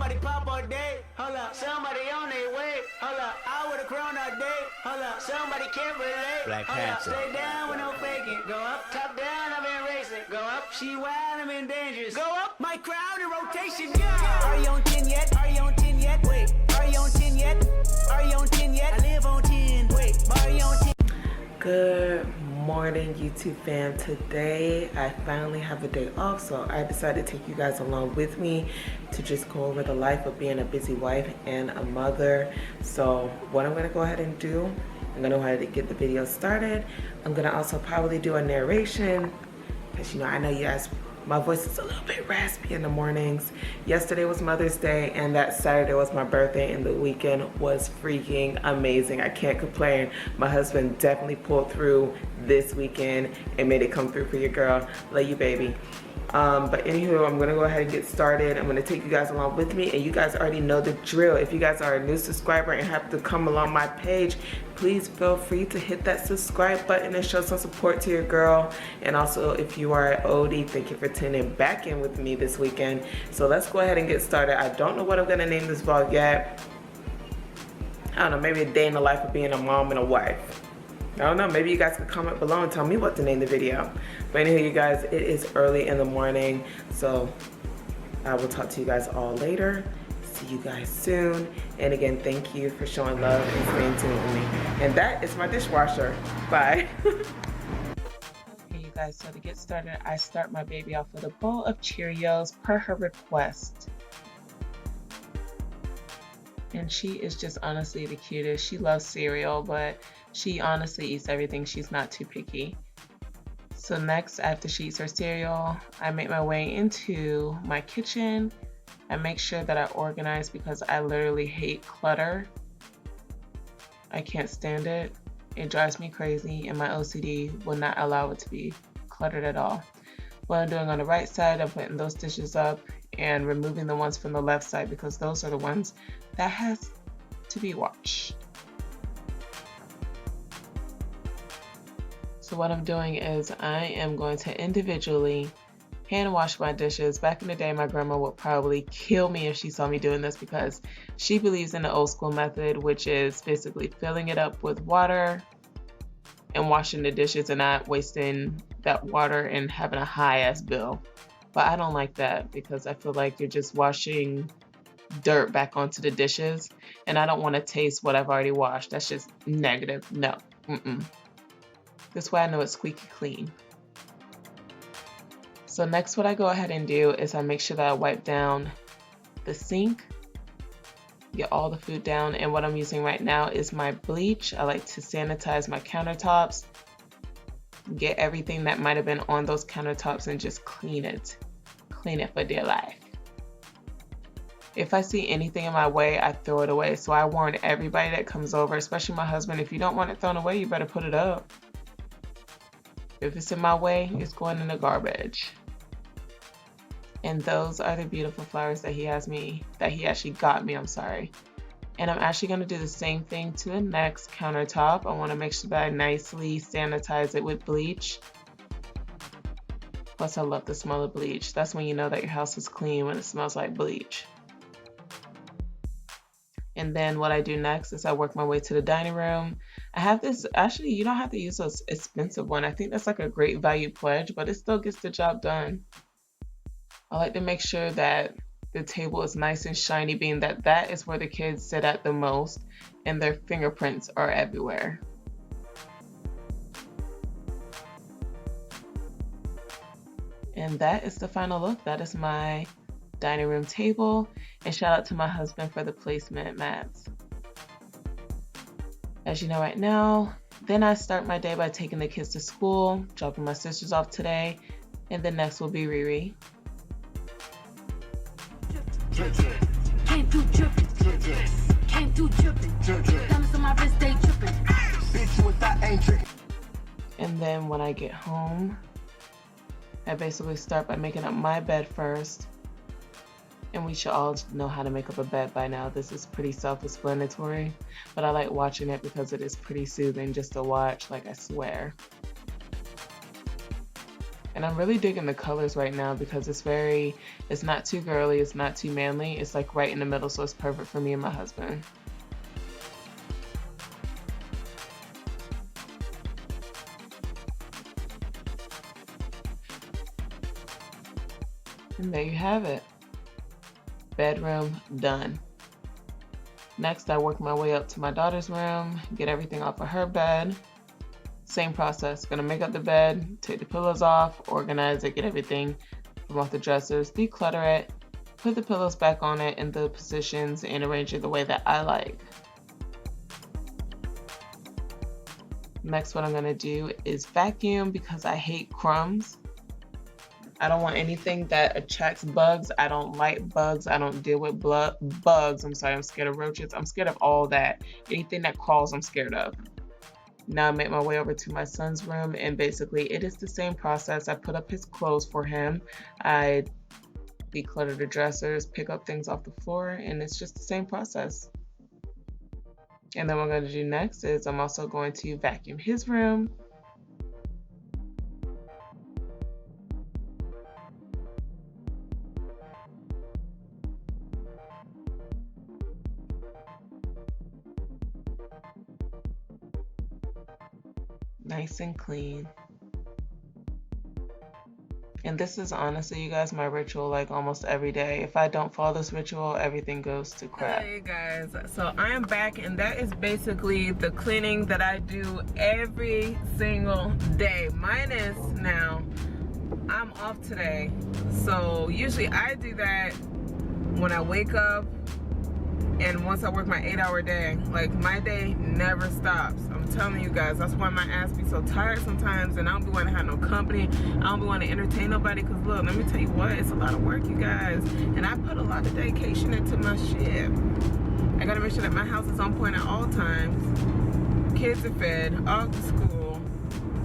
Somebody pop all day. Hold up. Somebody on their way. Hold up. I would've grown all day. Hold up. Somebody can't relate. Black Hold up. Panther. Stay down with no faking. Go up. Top down, I've been racing. Go up. She wild, I'm in dangerous. Go up. My crowd in rotation. Yeah. Are you on 10 yet? Are you on 10 yet? Wait. Are you on 10 yet? Are you on 10 yet? I live on 10. Wait. Are you on 10? Good morning, YouTube fam. Today I finally have a day off, so I decided to take you guys along with me to just go over the life of being a busy wife and a mother. So what I'm gonna go ahead and do, I'm gonna go ahead and get the video started. I'm gonna also probably do a narration because I know you guys, my voice is a little bit raspy in the mornings. Yesterday was Mother's Day and that Saturday was my birthday, and the weekend was freaking amazing. I can't complain. My husband definitely pulled through this weekend and made it come through for your girl. Love you, baby. But anywho, I'm gonna go ahead and get started. I'm gonna take you guys along with me, and you guys already know the drill. If you guys are a new subscriber and have to come along my page, please feel free to hit that subscribe button and show some support to your girl. And also, if you are an oldie, thank you for tuning back in with me this weekend. So let's go ahead and get started. I don't know what I'm gonna name this vlog yet. I don't know, maybe a day in the life of being a mom and a wife. I don't know, maybe you guys can comment below and tell me what to name the video. But anyway, you guys, it is early in the morning, so I will talk to you guys all later. See you guys soon. And again, thank you for showing love and staying tuned with me. And that is my dishwasher. Bye. Okay, you guys, so to get started, I start my baby off with a bowl of Cheerios per her request. And she is just honestly the cutest. She loves cereal, but she honestly eats everything. She's not too picky. So next, after she eats her cereal, I make my way into my kitchen. I make sure that I organize because I literally hate clutter. I can't stand it. It drives me crazy, and my OCD will not allow it to be cluttered at all. What I'm doing on the right side, I'm putting those dishes up and removing the ones from the left side because those are the ones that has to be washed. So what I'm doing is I am going to individually hand wash my dishes. Back in the day, my grandma would probably kill me if she saw me doing this because she believes in the old school method, which is basically filling it up with water and washing the dishes and not wasting that water and having a high ass bill. But I don't like that because I feel like you're just washing dirt back onto the dishes, and I don't want to taste what I've already washed. That's just negative. No. This way I know it's squeaky clean. So next, what I go ahead and do is I make sure that I wipe down the sink, get all the food down, and what I'm using right now is my bleach. I like to sanitize my countertops, get everything that might have been on those countertops and just clean it for dear life. If I see anything in my way, I throw it away. So I warn everybody that comes over, especially my husband, if you don't want it thrown away, you better put it up. If it's in my way, it's going in the garbage. And those are the beautiful flowers that he actually got me, I'm sorry. And I'm actually going to do the same thing to the next countertop. I want to make sure that I nicely sanitize it with bleach. Plus, I love the smell of bleach. That's when you know that your house is clean, when it smells like bleach. And then what I do next is I work my way to the dining room. I have this, actually, you don't have to use this expensive one. I think that's like a great value pledge, but it still gets the job done. I like to make sure that the table is nice and shiny, being that that is where the kids sit at the most and their fingerprints are everywhere. And that is the final look. That is my dining room table, and shout out to my husband for the placement mats. As you know right now, then I start my day by taking the kids to school, dropping my sisters off today, and then next will be Riri. Came through dripping, came through dripping, diamonds on my wrist, they dripping. Bitch, you thought ain't tricking. And then when I get home, I basically start by making up my bed first. And we should all know how to make up a bed by now. This is pretty self-explanatory, but I like watching it because it is pretty soothing just to watch, like I swear. And I'm really digging the colors right now because it's not too girly, it's not too manly, it's like right in the middle, so it's perfect for me and my husband. And there you have it. Bedroom done. Next, I work my way up to my daughter's room, get everything off of her bed. Same process, gonna make up the bed, take the pillows off, organize it, get everything from off the dressers, declutter it, put the pillows back on it in the positions and arrange it the way that I like. Next, what I'm gonna do is vacuum because I hate crumbs. I don't want anything that attracts bugs. I don't like bugs. I don't deal with bugs. I'm sorry, I'm scared of roaches. I'm scared of all that. Anything that crawls, I'm scared of. Now I make my way over to my son's room, and basically it is the same process. I put up his clothes for him. I declutter the dressers, pick up things off the floor, and it's just the same process. And then what I'm going to do next is I'm also going to vacuum his room. Nice and clean. And this is honestly, you guys, my ritual like almost every day. If I don't follow this ritual, everything goes to crap. Hey guys, so I am back, and that is basically the cleaning that I do every single day. Minus now, I'm off today. So usually I do that when I wake up and once I work my 8-hour day. Like, my day never stops. I'm telling you guys, that's why my ass be so tired sometimes, and I don't be wanting to have no company. I don't be wanting to entertain nobody, because look, let me tell you what, it's a lot of work, you guys. And I put a lot of dedication into my shit. I gotta make sure that my house is on point at all times. Kids are fed, off to school,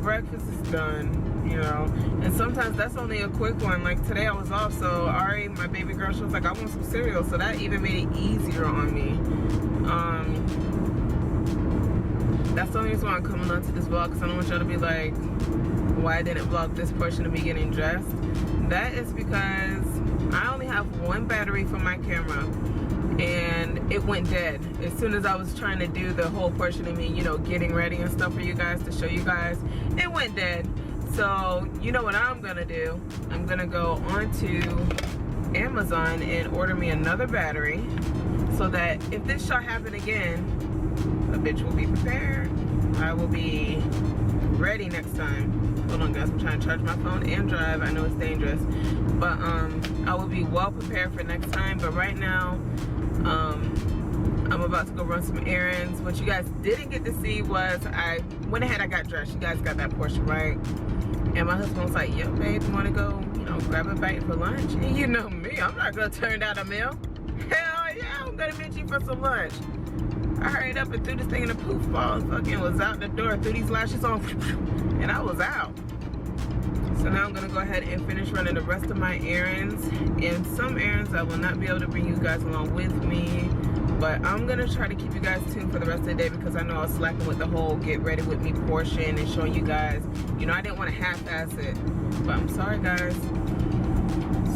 breakfast is done. You know, and sometimes that's only a quick one. Like today I was off, so Ari, my baby girl, she was like, I want some cereal, so that even made it easier on me. That's the only reason why I'm coming onto this vlog, because I don't want y'all to be like, why I didn't vlog this portion of me getting dressed. That is because I only have one battery for my camera, and it went dead as soon as I was trying to do the whole portion of me, you know, getting ready and stuff for you guys, to show you guys. It went dead. So you know what I'm gonna do? I'm gonna go onto Amazon and order me another battery, so that if this shall happen again, a bitch will be prepared. I will be ready next time. Hold on guys, I'm trying to charge my phone and drive. I know it's dangerous, but I will be well prepared for next time. But right now, I'm about to go run some errands. What you guys didn't get to see was I went ahead, I got dressed. You guys got that portion right. And my husband was like, yo, babe, you want to go, you know, grab a bite for lunch? And you know me, I'm not going to turn down a meal. Hell yeah, I'm going to meet you for some lunch. I hurried up and threw this thing in a poof ball and fucking was out the door, threw these lashes on, and I was out. So now I'm going to go ahead and finish running the rest of my errands. And some errands I will not be able to bring you guys along with me. But I'm going to try to keep you guys tuned for the rest of the day, because I know I was slacking with the whole get ready with me portion and showing you guys. You know, I didn't want to half-ass it. But I'm sorry, guys.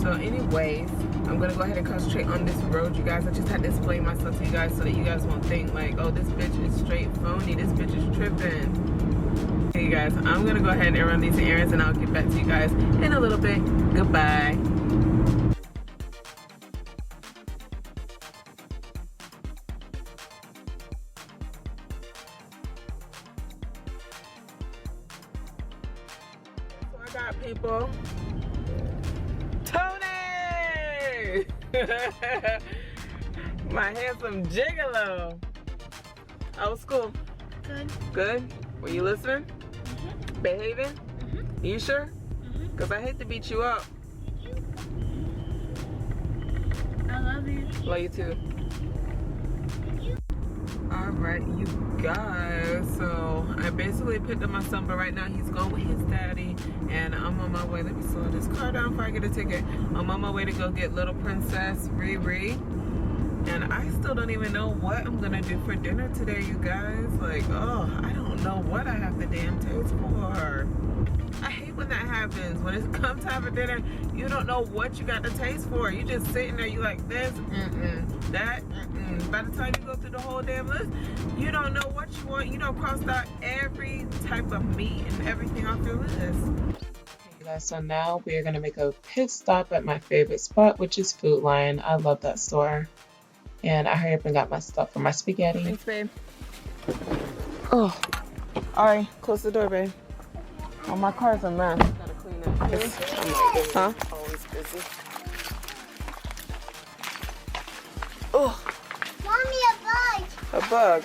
So anyways, I'm going to go ahead and concentrate on this road, you guys. I just had to explain myself to you guys so that you guys won't think like, oh, this bitch is straight phony. This bitch is tripping. Hey, you guys, I'm going to go ahead and run these errands, and I'll get back to you guys in a little bit. Goodbye. People, Tony, my handsome gigolo. How was school? Good. Good. Were you listening? Mm-hmm. Behaving? Mm-hmm. You sure? Mm-hmm. Because I hate to beat you up. I love you. Love you too. Alright, you guys, so I basically picked up my son, but right now he's going with his daddy, and I'm on my way. Let me slow this car down before I get a ticket. I'm on my way to go get little princess Riri, and I still don't even know what I'm gonna do for dinner today, you guys. Like, oh, I don't know what I have the damn taste for. I hate when that happens. When it comes time for dinner, you don't know what you got to taste for. You just sitting there, you like this, that, By the time you go through the whole damn list, you don't know what you want. You don't cross out every type of meat and everything off your list. Okay, guys, so now we are gonna make a pit stop at my favorite spot, which is Food Lion. I love that store. And I hurry up and got my stuff for my spaghetti. Thanks, babe. Oh, all right, close the door, babe. Oh, my car's a mess. Gotta clean it. Huh? Always busy. Oh. Mommy, a bug. A bug.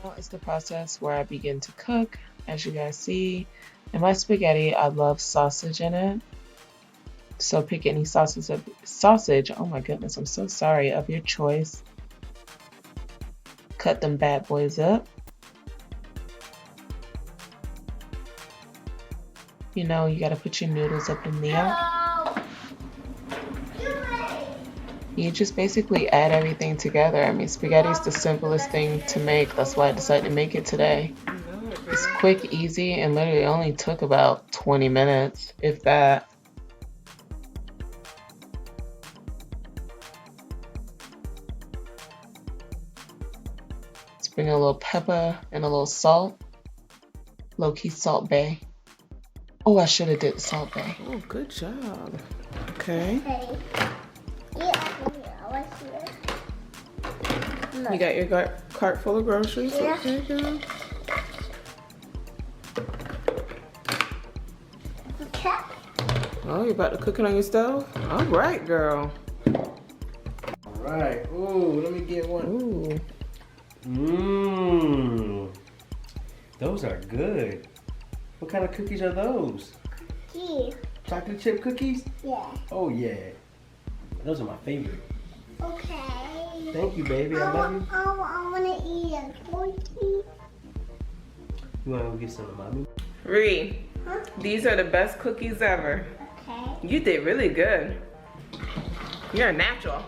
Now it's the process where I begin to cook. As you guys see, in my spaghetti, I love sausage in it. So pick any sausage. Oh my goodness, I'm so sorry. Of your choice. Cut them bad boys up. You know, you gotta put your noodles up in there. You just basically add everything together. I mean, spaghetti is the simplest thing to make. That's why I decided to make it today. It's quick, easy, and literally only took about 20 minutes, if that. Let's bring a little pepper and a little salt. Low-key Salt Bay. Oh, I should have did the Salt Bay. Oh, good job. Okay. You got your cart full of groceries? Yeah. Okay, girl. Okay. Oh, you about to cook it on your stove? All right, girl. All right. Ooh, let me get one. Ooh. Mmm. Those are good. What kind of cookies are those? Here. Chocolate chip cookies? Yeah. Oh, yeah. Those are my favorite. Okay. Thank you, baby. I love you. I want to eat it. You want to go get some of my meat? Ree, Huh? these are the best cookies ever. Okay. You did really good. You're a natural.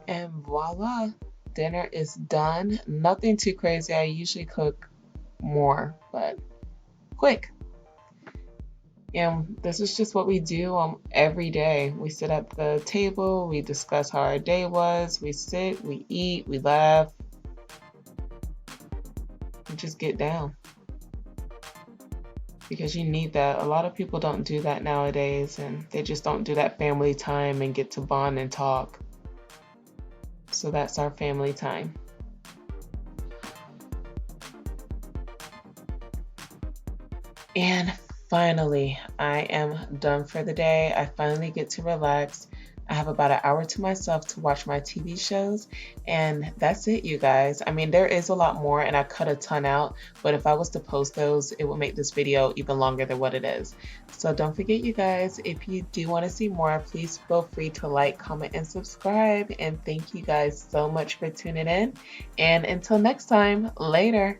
And voila, dinner is done. Nothing too crazy. I usually cook more, but quick. And this is just what we do every day. We sit at the table, we discuss how our day was, we sit, we eat, we laugh, we just get down. Because you need that. A lot of people don't do that nowadays, and they just don't do that family time and get to bond and talk. So that's our family time. And finally, I am done for the day. I finally get to relax. I have about an hour to myself to watch my TV shows, and that's it, you guys. I mean, there is a lot more, and I cut a ton out, but if I was to post those, it would make this video even longer than what it is. So don't forget, you guys, if you do want to see more, please feel free to like, comment, and subscribe. And thank you guys so much for tuning in. And until next time, later.